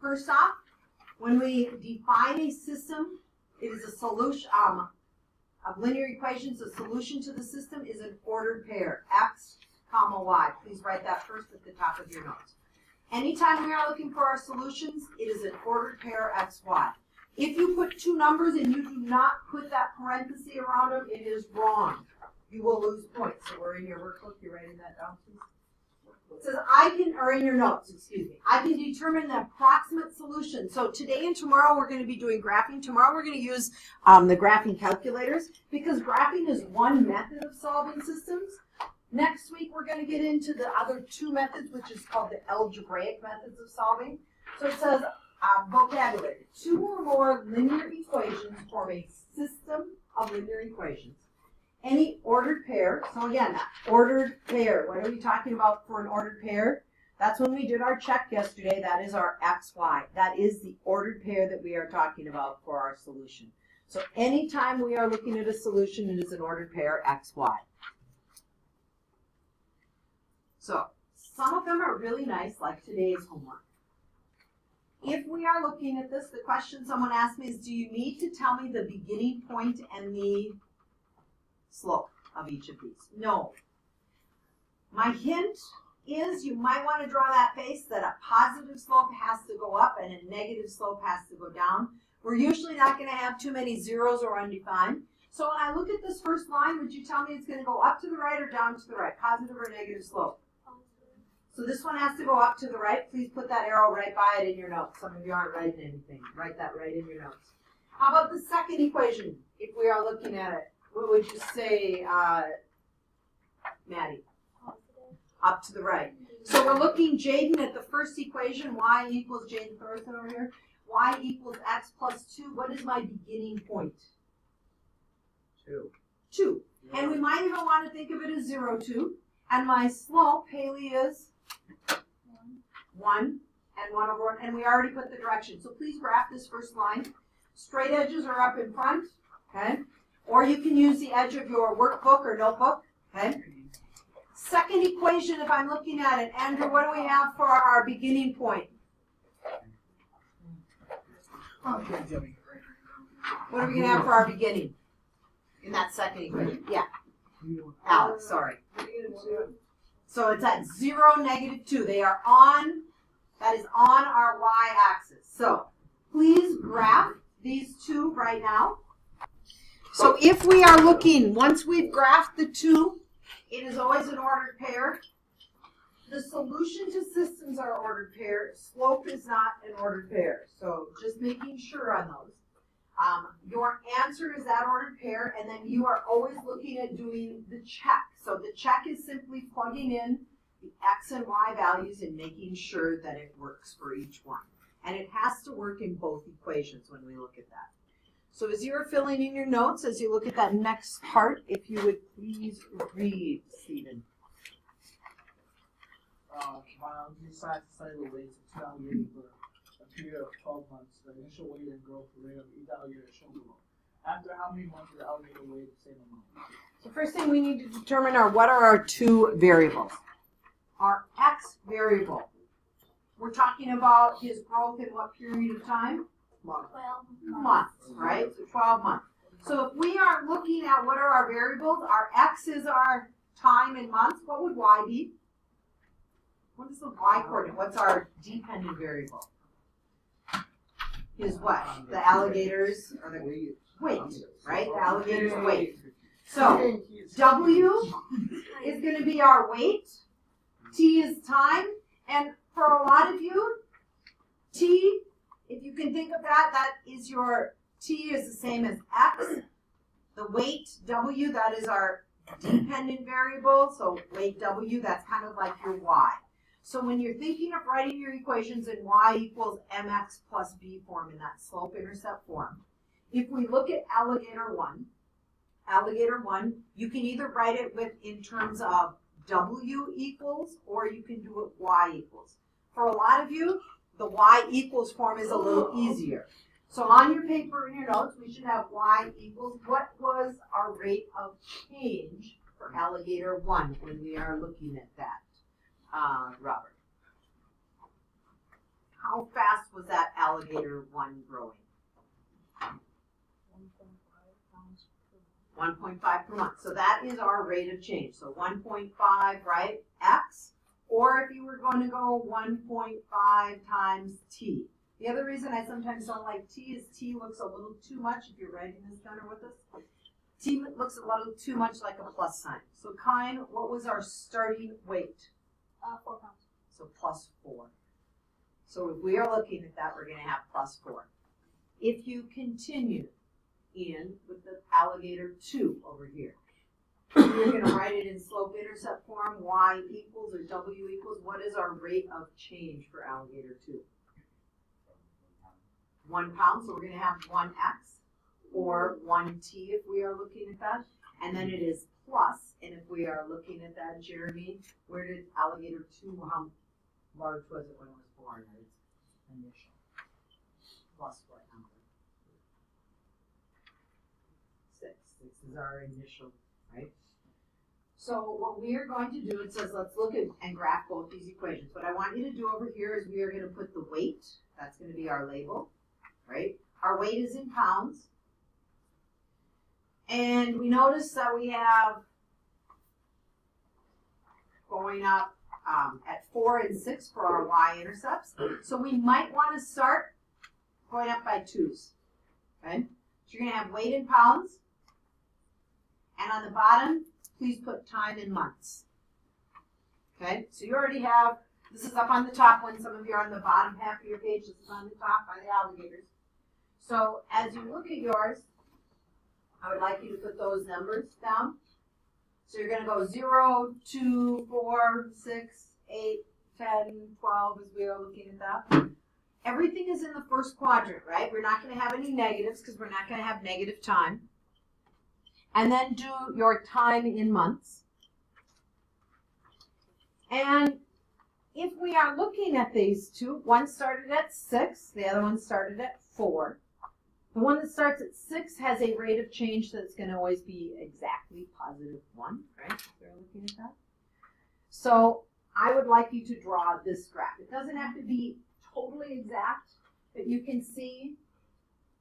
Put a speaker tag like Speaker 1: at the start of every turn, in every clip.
Speaker 1: First off, when we define a system, it is a solution of linear equations. The solution to the system is an ordered pair, x, comma, y. Please write that first at the top of your notes. Anytime we are looking for our solutions, it is an ordered pair, x, y. If you put two numbers and you do not put that parenthesis around them, it is wrong. You will lose points. So we're in your workbook. You're writing that down, please. It says or in your notes, excuse me, I can determine the approximate solution. So today and tomorrow we're going to be doing graphing. Tomorrow we're going to use the graphing calculators because graphing is one method of solving systems. Next week we're going to get into the other two methods, which is called the algebraic methods of solving. So it says vocabulary. Two or more linear equations form a system of linear equations. Any ordered pair, so again, ordered pair, what are we talking about for an ordered pair? That's when we did our check yesterday, that is our XY. That is the ordered pair that we are talking about for our solution. So anytime we are looking at a solution, it is an ordered pair, XY. So some of them are really nice, like today's homework. If we are looking at this, the question someone asked me is, do you need to tell me the beginning point and the slope of each of these? No. My hint is you might want to draw that face that a positive slope has to go up and a negative slope has to go down. We're usually not going to have too many zeros or undefined. So when I look at this first line, would you tell me it's going to go up to the right or down to the right? Positive or negative slope? So this one has to go up to the right. Please put that arrow right by it in your notes. Some of you aren't writing anything. Write that right in your notes. How about the second equation, if we are looking at it? What would you say, Maddie? Up to the right. So we're looking, Jaden, at the first equation, y equals, Jaden Thorson over here, y equals x plus 2. What is my beginning point?
Speaker 2: 2.
Speaker 1: 2. And we might even want to think of it as 0, 2. And my slope, Haley, is 1 and 1 over 1. And we already put the direction. So please graph this first line. Straight edges are up in front, okay? Or you can use the edge of your workbook or notebook, okay? Second equation, if I'm looking at it, Andrew, what do we have for our beginning point? What are we going to have for our beginning in that second equation? Yeah. Alex, sorry. So it's at 0, negative 2. They are on, that is on our y-axis. So please graph these two right now. So if we are looking, once we've graphed the two, it is always an ordered pair. The solution to systems are ordered pair. Slope is not an ordered pair. So just making sure on those. Your answer is that ordered pair, and then you are always looking at doing the check. So the check is simply plugging in the x and y values and making sure that it works for each one. And it has to work in both equations when we look at that. So as you're filling in your notes, as you look at that next part, if you would please read, Stephen.
Speaker 3: Biology decides to study the weights of 2 alligators for a period of 12 months. The initial weight and growth rate of each alligator is shown below. After how many months is the alligator weigh the same amount?
Speaker 1: The first thing we need to determine are what are our two variables. Our x variable. We're talking about his growth in what period of time? 12 months, right? So 12 months. So if we are looking at what are our variables, our x is our time in months. What would y be? What is the y coordinate? What's our dependent variable? Is what? The alligators, or the weight, right? The alligator's weight. So w is going to be our weight. T is time. And for a lot of you, T, if you can think of that, that is your, T is the same as X. The weight, W, that is our dependent variable. So weight W, that's kind of like your Y. So when you're thinking of writing your equations in Y equals mx plus b form, in that slope-intercept form, if we look at alligator 1, you can either write it with in terms of W equals, or you can do it Y equals. For a lot of you, the Y equals form is a little easier. So on your paper in your notes, we should have Y equals. What was our rate of change for alligator 1 when we are looking at that, Robert? How fast was that alligator 1 growing? 1.5 per month. So that is our rate of change. So 1.5, right, X. Or if you were going to go 1.5 times T. The other reason I sometimes don't like T is T looks a little too much, if you're writing this down or with us. T looks a little too much like a plus sign. So Kine, what was our starting weight?
Speaker 4: 4 pounds.
Speaker 1: So plus 4. So if we are looking at that, we're going to have plus 4. If you continue in with the alligator 2 over here, you're going to write it in slope-intercept form, y equals or w equals, what is our rate of change for alligator 2? 1 pound, so we're going to have 1x, or 1t if we are looking at that, and then it is plus, and if we are looking at that, Jeremy, where did alligator 2, how large was it when it was born? Its initial. Plus what number? 6. 6 is our initial, right? So what we are going to do, it says let's look at and graph both these equations. What I want you to do over here is we are going to put the weight, that's going to be our label, right? Our weight is in pounds. And we notice that we have going up at 4 and 6 for our y-intercepts. So we might want to start going up by 2's, okay? So you're going to have weight in pounds. And on the bottom, please put time in months. Okay, so you already have, this is up on the top one, some of you are on the bottom half of your page, this is on the top by the alligators. So as you look at yours, I would like you to put those numbers down. So you're going to go 0, 2, 4, 6, 8, 10, 12 as we are looking at that. Everything is in the first quadrant, right? We're not going to have any negatives because we're not going to have negative time. And then do your time in months. And if we are looking at these two, one started at 6, the other one started at 4. The one that starts at 6 has a rate of change that's going to always be exactly positive 1, right? If we're looking at that. So I would like you to draw this graph. It doesn't have to be totally exact, but you can see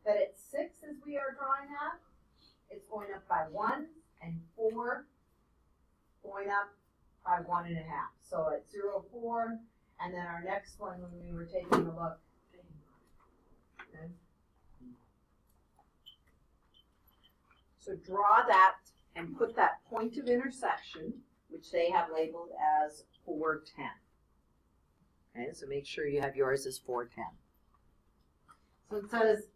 Speaker 1: that at 6 as we are drawing that, it's going up by 1 and 4 going up by 1.5. So at 0, 4, and then our next one when we were taking a look. Okay. So draw that and put that point of intersection, which they have labeled as 410. Okay, so make sure you have yours as 410. So it says,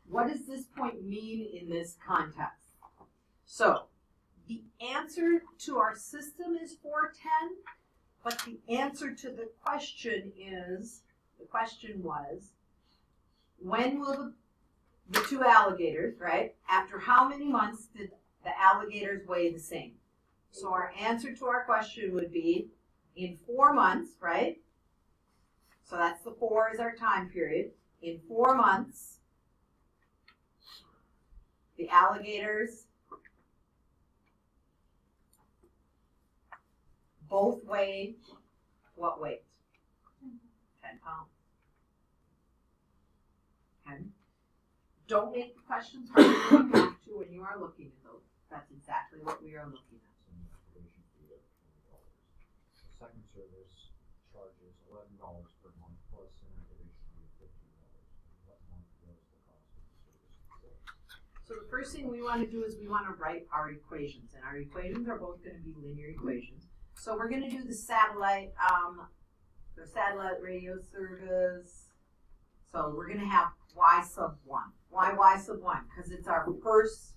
Speaker 1: what does this point mean in this context? So the answer to our system is 410, but the answer to the question was, when will the two alligators, right? After how many months did the alligators weigh the same? So our answer to our question would be in 4 months, right? So that's the 4 is our time period. In 4 months, the alligators both weighed what weight? 10 pounds. Okay. Don't make the questions harder than you have to when you are looking at those. That's exactly what we are looking at.
Speaker 5: The second service charges $11 per month plus an activation fee of $15. What month goes the cost of the service?
Speaker 1: So the first thing we want to do is we want to write our equations, and our equations are both going to be linear equations. So we're going to do the satellite radio service. So we're going to have y sub 1. Why y sub 1? Because it's our first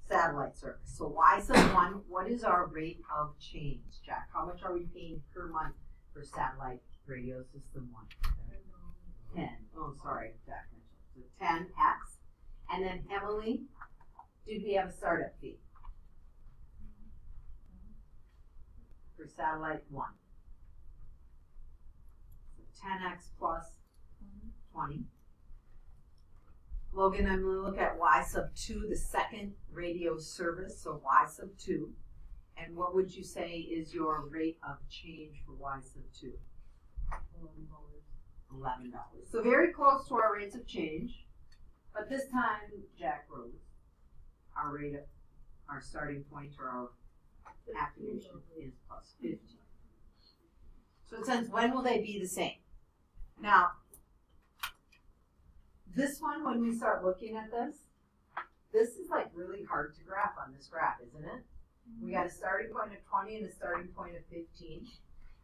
Speaker 1: satellite service. So y sub 1, what is our rate of change, Jack? How much are we paying per month for satellite radio system 1? 10. Oh, sorry, Jack. So 10x. And then Emily, did we have a startup fee? For satellite 1. So 10x plus 20. Logan, I'm going to look at y sub 2, the second radio service, so y sub 2. And what would you say is your rate of change for y sub 2? $11. So very close to our rates of change, but this time Jack rose. Our starting point or our activation is plus 15. So it says, when will they be the same? Now, this one, when we start looking at this is like really hard to graph on this graph, isn't it? We got a starting point of 20 and a starting point of 15.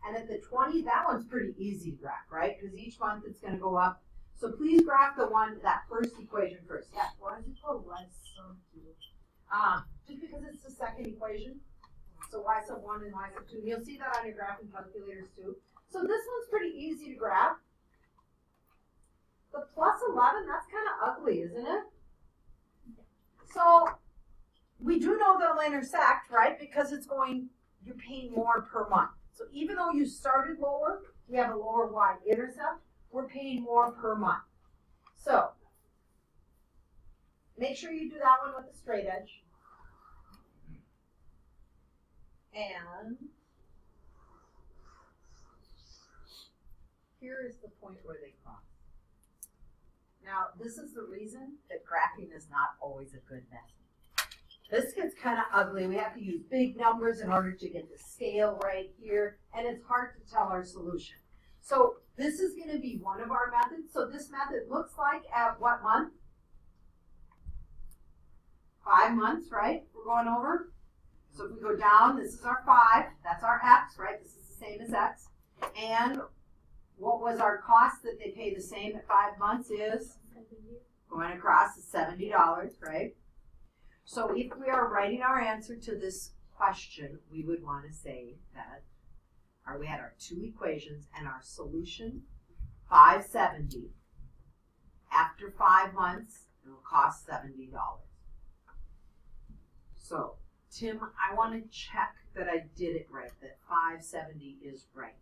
Speaker 1: And at the 20, that one's pretty easy to graph, right? Because each month it's going to go up. So please graph that first equation first. Yeah, why does it go y sub 2? Just because it's the second equation. So y sub 1 and y sub 2. And you'll see that on your graphing calculators too. So this one's pretty easy to graph. The plus 11, that's kind of ugly, isn't it? So we do know they'll intersect, right? Because you're paying more per month. So even though you started lower, we have a lower y-intercept, we're paying more per month. So make sure you do that one with a straight edge. And here is the point where they cross. Now, this is the reason that graphing is not always a good method. This gets kind of ugly. We have to use big numbers in order to get the scale right here, and it's hard to tell our solution. So this is going to be one of our methods. So this method looks like at what month? 5 months, right? We're going over. So if we go down, this is our 5. That's our x, right? This is the same as x. And what was our cost that they pay the same at 5 months is? Going across is $70, right? So if we are writing our answer to this question, we would want to say that we had our 2 equations and our solution, 570. After 5 months, it will cost $70. So, Tim, I want to check that I did it right, that 570 is right.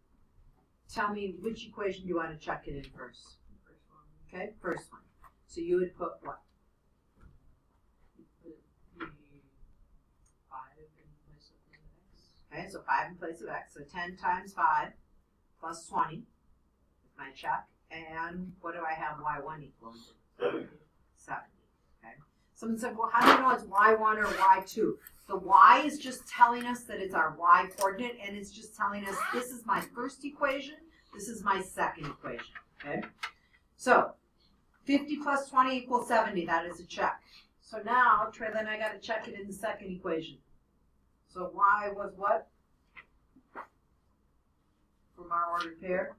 Speaker 1: Tell me, which equation do you want to check it in first?
Speaker 2: First one.
Speaker 1: Okay, first one. So you would put what?
Speaker 2: Put the 5 in place of the x.
Speaker 1: Okay, so 5 in place of x. So 10 times 5 plus 20 is my check. And what do I have y1 equals? 70. Okay. Someone said, well, how do you know it's y1 or y2? The y is just telling us that it's our y coordinate, and it's just telling us this is my first equation, this is my second equation. Okay. So 50 plus 20 equals 70. That is a check. So now, Traylon, I got to check it in the second equation. So y was what? From our ordered pair.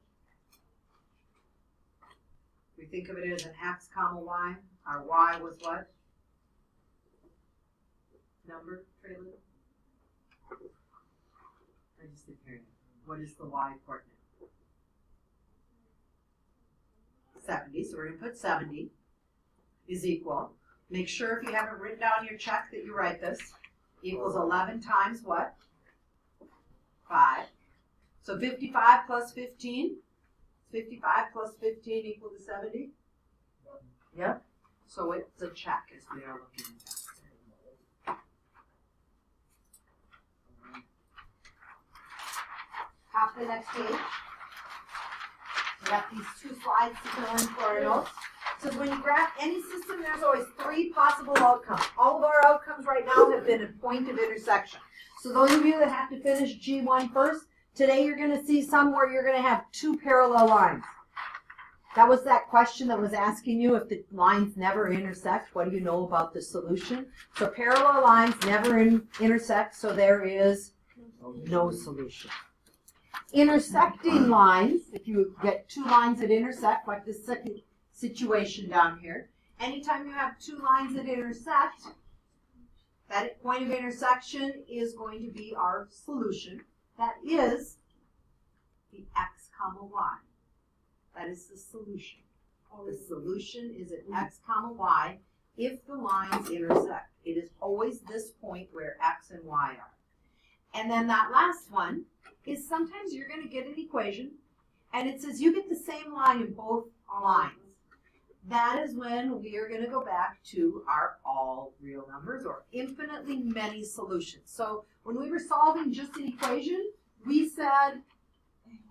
Speaker 1: We think of it as an x comma y. Our y was what? Number, Traylon? I just didn't hear it. What is the y coordinate? 70. So we're going to put 70 is equal. Make sure if you haven't written down your check that you write this. Equals 11 times what? 5. So 55 plus 15. 55 plus 15 equal to 70? Yep. So it's a check as we are looking at that. Hop to the next page. We got these 2 slides to fill in for our notes. So when you graph any system, there's always 3 possible outcomes. All of our outcomes right now have been a point of intersection. So those of you that have to finish G1 first, today you're going to see some where you're going to have 2 parallel lines. That was that question that was asking you if the lines never intersect, what do you know about the solution? So parallel lines never intersect, so there is no solution. Intersecting lines, if you get 2 lines that intersect, like this second situation down here, anytime you have 2 lines that intersect, that point of intersection is going to be our solution. That is the x comma y. That is the solution. The solution is at x comma y if the lines intersect. It is always this point where x and y are. And then that last one is sometimes you're going to get an equation and it says you get the same line in both lines. That is when we are going to go back to our all real numbers or infinitely many solutions. So when we were solving just an equation, we said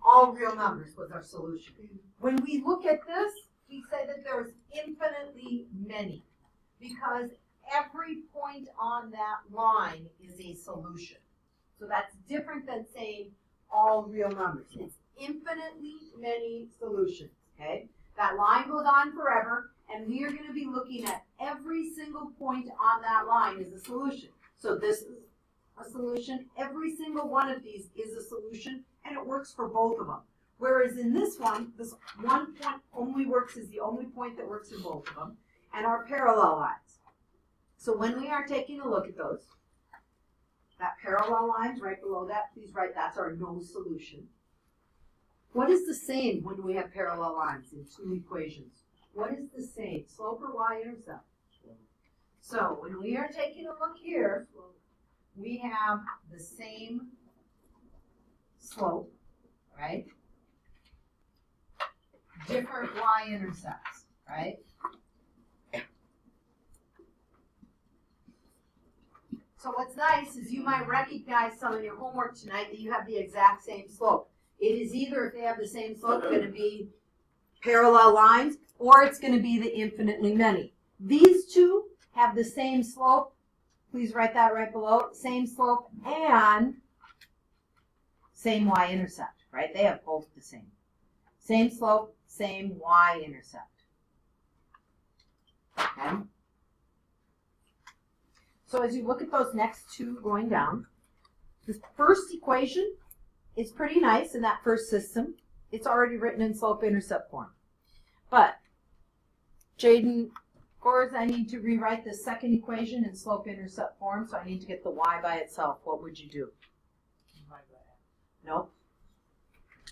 Speaker 1: all real numbers was our solution. When we look at this, we say that there's infinitely many because every point on that line is a solution. So that's different than saying all real numbers. It's infinitely many solutions, okay? That line goes on forever, and we are going to be looking at every single point on that line is a solution. So this is a solution. Every single one of these is a solution, and it works for both of them. Whereas in this one point only works as the only point that works in both of them, and our parallel lines. So when we are taking a look at those, that parallel lines right below that, please write that's our no solution. What is the same when we have parallel lines in two equations? What is the same, slope or y-intercept? So when we are taking a look here, we have the same slope, right? Different y-intercepts, right? So what's nice is you might recognize some in your homework tonight that you have the exact same slope. It is either, if they have the same slope, going to be parallel lines, or it's going to be the infinitely many. These two have the same slope. Please write that right below. Same slope and same y-intercept, right? They have both the same. Same slope, same y-intercept. Okay? So as you look at those next two going down, this first equation is pretty nice in that first system. It's already written in slope-intercept form. But, Jaden Gores, I need to rewrite the second equation in slope-intercept form, so I need to get the y by itself. What would you do?
Speaker 2: Divide by x.
Speaker 1: Nope.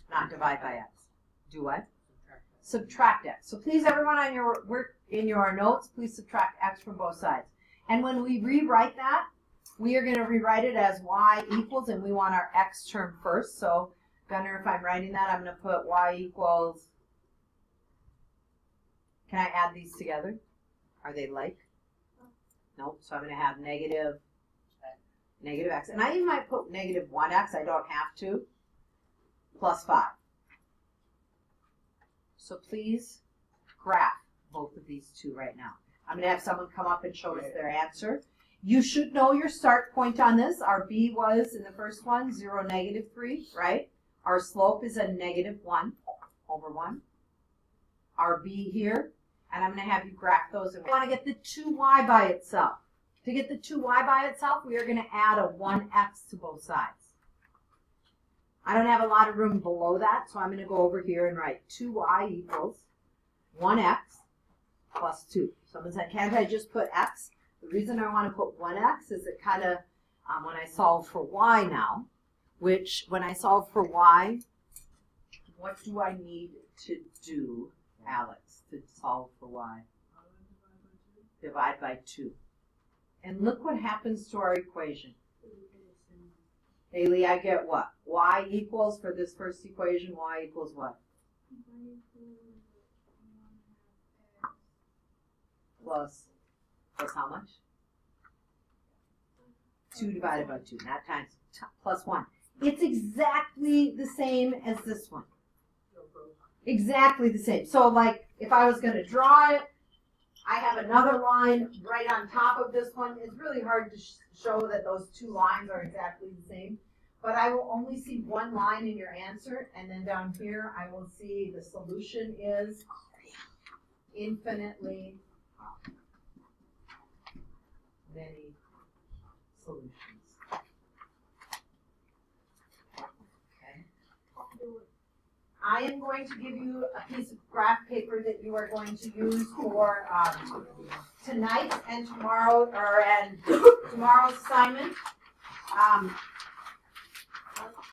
Speaker 1: Not divide by x. Do what? Subtract x. So please, everyone on your work in your notes, please subtract x from both sides. And when we rewrite that, we are going to rewrite it as y equals, and we want our x term first. So, Gunnar, if I'm writing that, I'm going to put y equals, can I add these together? Are they like? Nope. So I'm going to have negative x. And I even might put negative 1x, I don't have to, plus 5. So please graph both of these two right now. I'm going to have someone come up and show us their answer. You should know your start point on this. Our b was, in the first one, 0, -3, right? Our slope is a -1 over 1. Our b here, and I'm going to have you graph those. And we want to get the 2y by itself. To get the 2y by itself, we are going to add a 1x to both sides. I don't have a lot of room below that, so I'm going to go over here and write 2y equals 1x plus 2. Someone said, can't I just put x? The reason I want to put 1x is it kind of, when I solve for y now, which when I solve for y, what do I need to do, Alex, to solve for y? Divide by 2. And look what happens to our equation. Haley, I get what? Y equals, for this first equation, y equals what? Plus how much? 2 divided by 2, not times, plus 1. It's exactly the same as this one. Exactly the same. So like, if I was going to draw it, I have another line right on top of this one. It's really hard to show that those two lines are exactly the same. But I will only see one line in your answer, and then down here I will see the solution is infinitely many solutions. Okay. I am going to give you a piece of graph paper that you are going to use for tonight and tomorrow, and tomorrow's assignment.